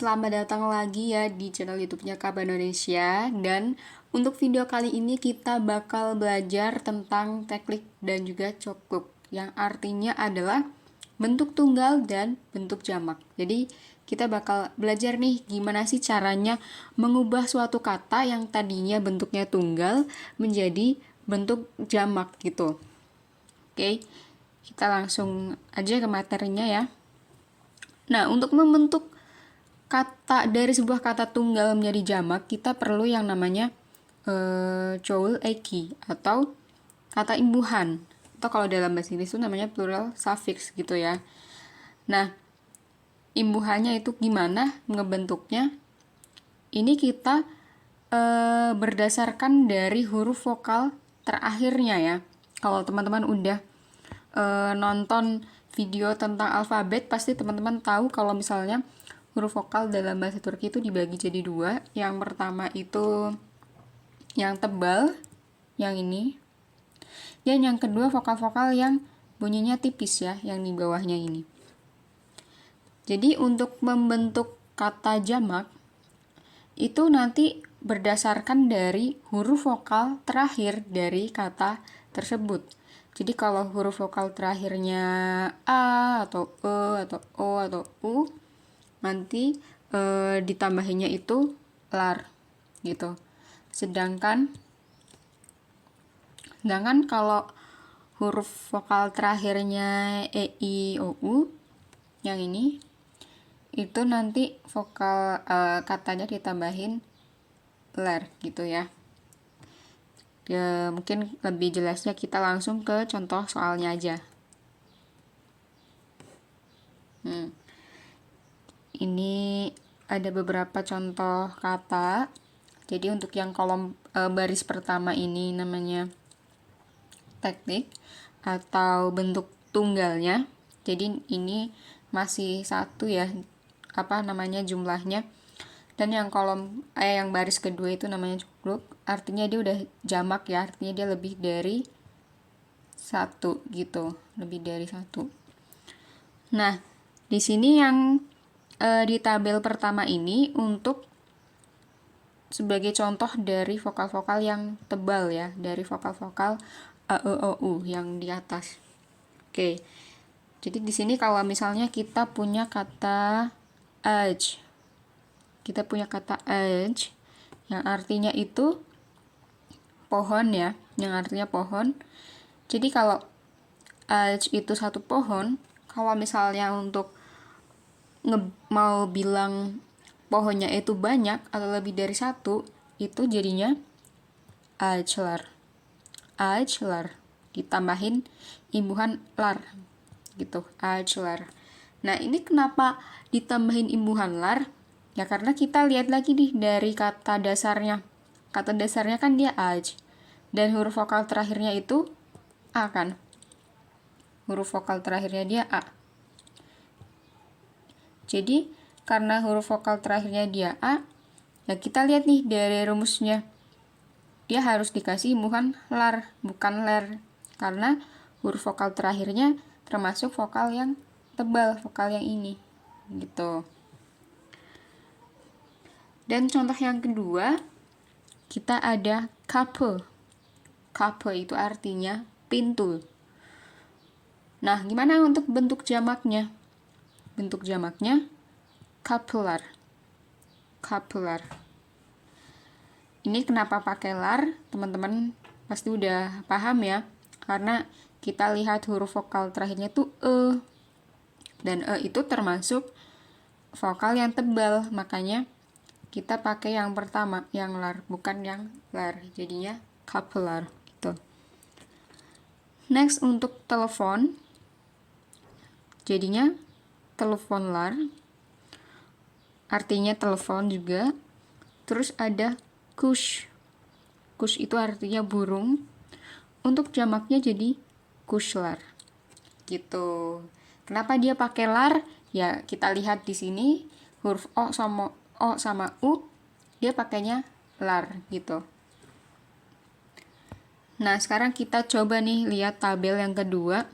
selamat datang lagi ya di channel YouTube-nya Kaba Indonesia. Dan untuk video kali ini kita bakal belajar tentang teknik dan juga cokluk, yang artinya adalah bentuk tunggal dan bentuk jamak. Jadi kita bakal belajar nih gimana sih caranya mengubah suatu kata yang tadinya bentuknya tunggal menjadi bentuk jamak gitu. Oke, kita langsung aja ke materinya ya. Nah, untuk membentuk kata dari sebuah kata tunggal menjadi jamak, kita perlu yang namanya coul eki atau kata imbuhan, atau kalau dalam bahasa Inggris itu namanya plural suffix gitu ya. Nah, imbuhannya itu gimana ngebentuknya? Ini kita berdasarkan dari huruf vokal terakhirnya ya. Kalau teman-teman udah nonton video tentang alfabet, pasti teman-teman tahu kalau misalnya huruf vokal dalam bahasa Turki itu dibagi jadi dua. Yang pertama itu yang tebal, yang ini. Dan yang kedua vokal-vokal yang bunyinya tipis ya, yang di bawahnya ini. Jadi untuk membentuk kata jamak, itu nanti berdasarkan dari huruf vokal terakhir dari kata tersebut. Jadi kalau huruf vokal terakhirnya A atau E atau O atau U, nanti ditambahinnya itu lar gitu. Sedangkan kalau huruf vokal terakhirnya E, I, O, U, yang ini, itu nanti vokal katanya ditambahin lar gitu ya. Mungkin lebih jelasnya kita langsung ke contoh soalnya aja. Ini ada beberapa contoh kata. Jadi untuk yang kolom baris pertama ini namanya teknik atau bentuk tunggalnya. Jadi ini masih satu ya, jumlahnya. Dan yang yang baris kedua itu namanya cokluk, artinya dia udah jamak ya, artinya dia lebih dari satu gitu, lebih dari satu. Nah, di sini yang di tabel pertama ini untuk sebagai contoh dari vokal-vokal yang tebal ya, dari vokal-vokal a, e, o, u yang di atas. Oke. Jadi di sini kalau misalnya kita punya kata edge, yang artinya itu pohon ya, yang artinya pohon. Jadi kalau edge itu satu pohon, kalau misalnya untuk mau bilang pohonnya itu banyak atau lebih dari satu, itu jadinya ağaçlar, ditambahin imbuhan lar gitu, ağaçlar. Nah, ini kenapa ditambahin imbuhan lar? Ya karena kita lihat lagi nih dari kata dasarnya. Kata dasarnya kan dia ağaç. Dan huruf vokal terakhirnya itu A kan. Huruf vokal terakhirnya dia A. Jadi karena huruf vokal terakhirnya dia A, ya kita lihat nih dari rumusnya. Dia harus dikasih imbuhan lar, bukan ler. Karena huruf vokal terakhirnya termasuk vokal yang tebal, vokal yang ini. Gitu. Dan contoh yang kedua, kita ada kapı. Kapı itu artinya pintu. Nah, gimana untuk bentuk jamaknya? Bentuk jamaknya kapılar. Kapılar. Ini kenapa pakai lar? Teman-teman pasti udah paham ya. Karena kita lihat huruf vokal terakhirnya tuh e. Dan e itu termasuk vokal yang tebal, makanya kita pakai yang pertama, yang lar, bukan yang lar. Jadinya kapılar gitu. Next untuk telepon. Jadinya teleponlar. Artinya telepon juga. Terus ada kuş. Kuş itu artinya burung. Untuk jamaknya jadi kuşlar. Gitu. Kenapa dia pakai lar? Ya, kita lihat di sini huruf O sama U dia pakainya lar gitu. Nah, sekarang kita coba nih lihat tabel yang kedua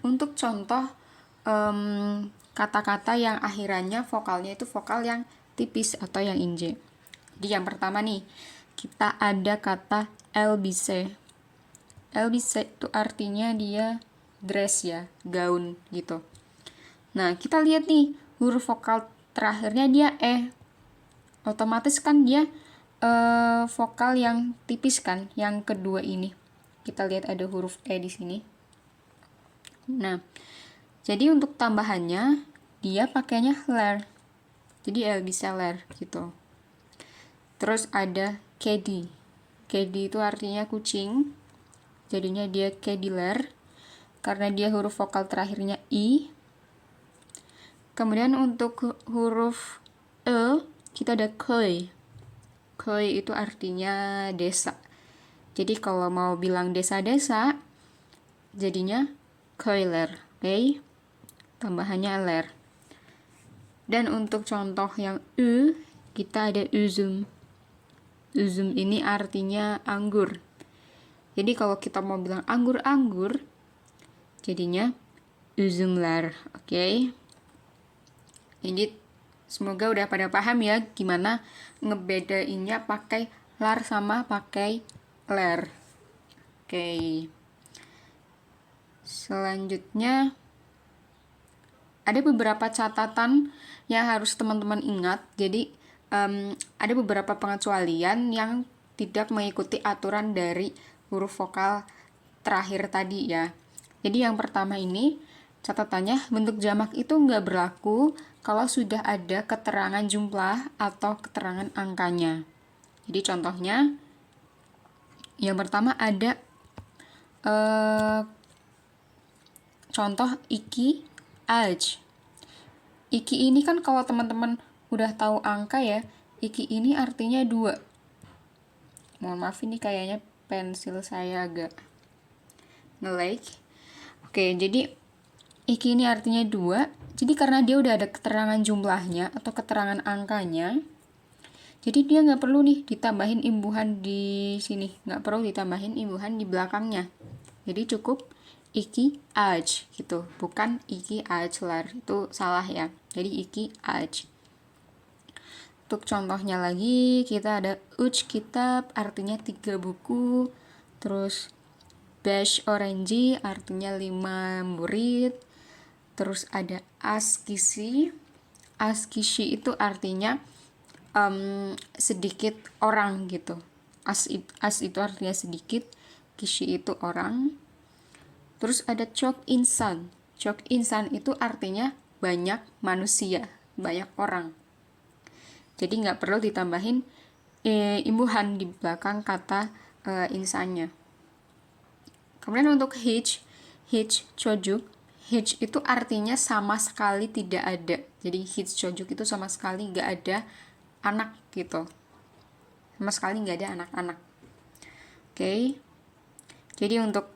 untuk contoh kata-kata yang akhirannya vokalnya itu vokal yang tipis atau yang inje. Jadi yang pertama nih, kita ada kata elbise. Elbise itu artinya dia dress ya, gaun gitu. Nah, kita lihat nih, huruf vokal terakhirnya dia otomatis kan dia vokal yang tipis kan, yang kedua ini. Kita lihat ada huruf di sini. Nah, jadi untuk tambahannya dia pakainya ler. Jadi bisa ler gitu. Terus ada kedi. Kedi itu artinya kucing. Jadinya dia kediler karena dia huruf vokal terakhirnya i. Kemudian untuk huruf kita ada koi. Koi itu artinya desa. Jadi kalau mau bilang desa-desa jadinya koiler, oke? Tambahannya ler. Dan untuk contoh yang kita ada uzum. Uzum ini artinya anggur. Jadi kalau kita mau bilang anggur-anggur, jadinya uzumler, oke? Jadi semoga udah pada paham ya gimana ngebedainnya pakai lar sama pakai ler. Oke. Selanjutnya ada beberapa catatan yang harus teman-teman ingat. Jadi ada beberapa pengecualian yang tidak mengikuti aturan dari huruf vokal terakhir tadi ya. Jadi yang pertama ini catatannya bentuk jamak itu nggak berlaku kalau sudah ada keterangan jumlah atau keterangan angkanya. Jadi contohnya yang pertama ada contoh iki aj. Iki ini kan kalau teman-teman udah tahu angka ya, iki ini artinya 2. Mohon maaf ini kayaknya pensil saya agak nge-lag. Oke, jadi iki ini artinya 2. Jadi karena dia udah ada keterangan jumlahnya atau keterangan angkanya, jadi dia nggak perlu nih ditambahin imbuhan di sini, nggak perlu ditambahin imbuhan di belakangnya. Jadi cukup iki aj gitu, bukan iki ajlar, itu salah ya. Jadi iki aj. Untuk contohnya lagi kita ada uj kitab artinya 3 buku, terus bash orange artinya 5 murid, terus ada askisi. Askisi itu artinya sedikit orang gitu. As itu artinya sedikit, kishi itu orang. Terus ada chok insan. Chok insan itu artinya banyak manusia, banyak orang. Jadi nggak perlu ditambahin imbuhan di belakang kata insannya. Kemudian untuk hij chojuk. Hij itu artinya sama sekali tidak ada. Jadi hij chojuk itu sama sekali nggak ada anak gitu. Sama sekali nggak ada anak-anak. Oke. Jadi untuk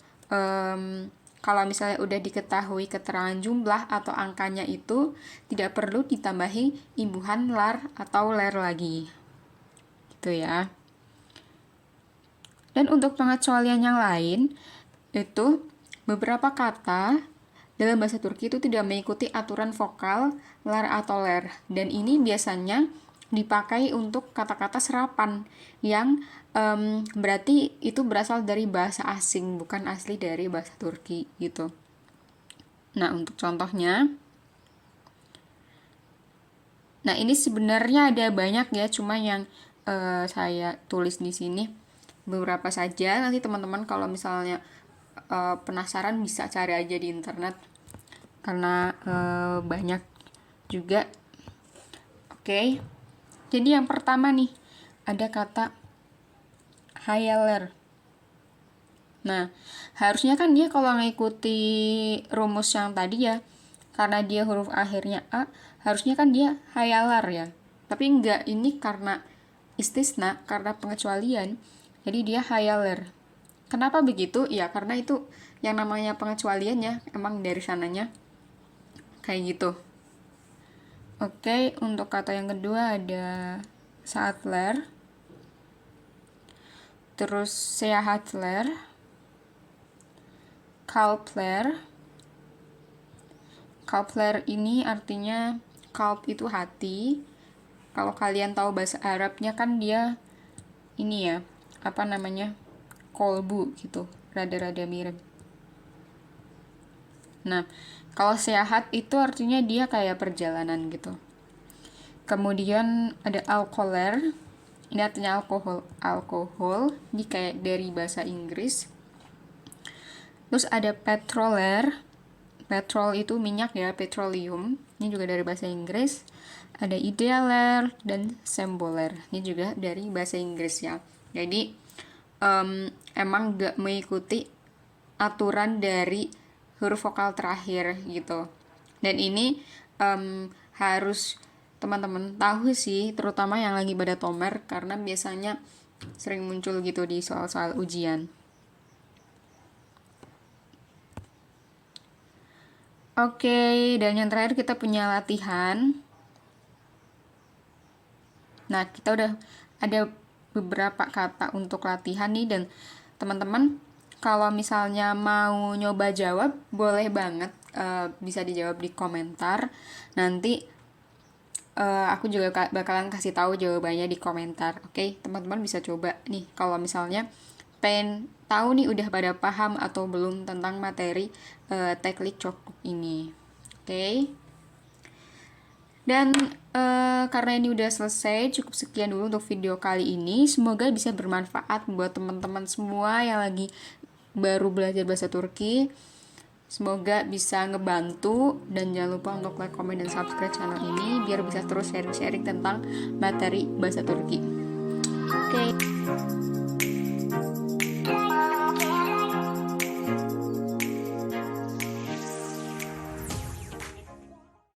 kalau misalnya udah diketahui keterangan jumlah atau angkanya itu tidak perlu ditambahi imbuhan lar atau ler lagi. Gitu ya. Dan untuk pengecualian yang lain itu beberapa kata dalam bahasa Turki itu tidak mengikuti aturan vokal lar atau ler, dan ini biasanya dipakai untuk kata-kata serapan yang berarti itu berasal dari bahasa asing, bukan asli dari bahasa Turki gitu. Nah, untuk contohnya, nah ini sebenarnya ada banyak ya, cuma yang saya tulis di sini beberapa saja. Nanti teman-teman kalau misalnya penasaran bisa cari aja di internet karena banyak juga. Oke. Jadi yang pertama nih ada kata hayaler. Nah, harusnya kan dia kalau ngikuti rumus yang tadi ya, karena dia huruf akhirnya a, harusnya kan dia hayalar ya. Tapi enggak, ini karena istisna, karena pengecualian, jadi dia hayaler. Kenapa begitu? Ya karena itu yang namanya pengecualiannya emang dari sananya kayak gitu. Oke, untuk kata yang kedua ada saatler, terus sehatler, kalpler. Kalpler ini artinya kalp itu hati, Kalau kalian tahu bahasa Arabnya kan dia ini ya, apa namanya, kolbu gitu, rada-rada mirip. Nah, kalau sehat itu artinya dia kayak perjalanan gitu. Kemudian ada alkoholer, ini artinya alkohol, ini kayak dari bahasa Inggris. Terus ada petroler, petrol itu minyak ya, petroleum, ini juga dari bahasa Inggris. Ada idealer dan semboler, ini juga dari bahasa Inggris ya. Jadi emang gak mengikuti aturan dari huruf vokal terakhir gitu. Dan ini harus teman-teman tahu sih, terutama yang lagi pada tomer, karena biasanya sering muncul gitu di soal-soal ujian. Oke, dan yang terakhir kita punya latihan. Nah, kita udah ada beberapa kata untuk latihan nih, dan teman-teman kalau misalnya mau nyoba jawab, boleh banget bisa dijawab di komentar. Nanti aku juga bakalan kasih tahu jawabannya di komentar. Oke, teman-teman bisa coba nih kalau misalnya pengen tahu nih udah pada paham atau belum tentang materi teknik cokluk ini. Oke. Dan karena ini udah selesai, cukup sekian dulu untuk video kali ini. Semoga bisa bermanfaat buat teman-teman semua yang lagi baru belajar bahasa Turki. Semoga bisa ngebantu, dan jangan lupa untuk like, comment, dan subscribe channel ini biar bisa terus sharing-sharing tentang materi bahasa Turki. Oke.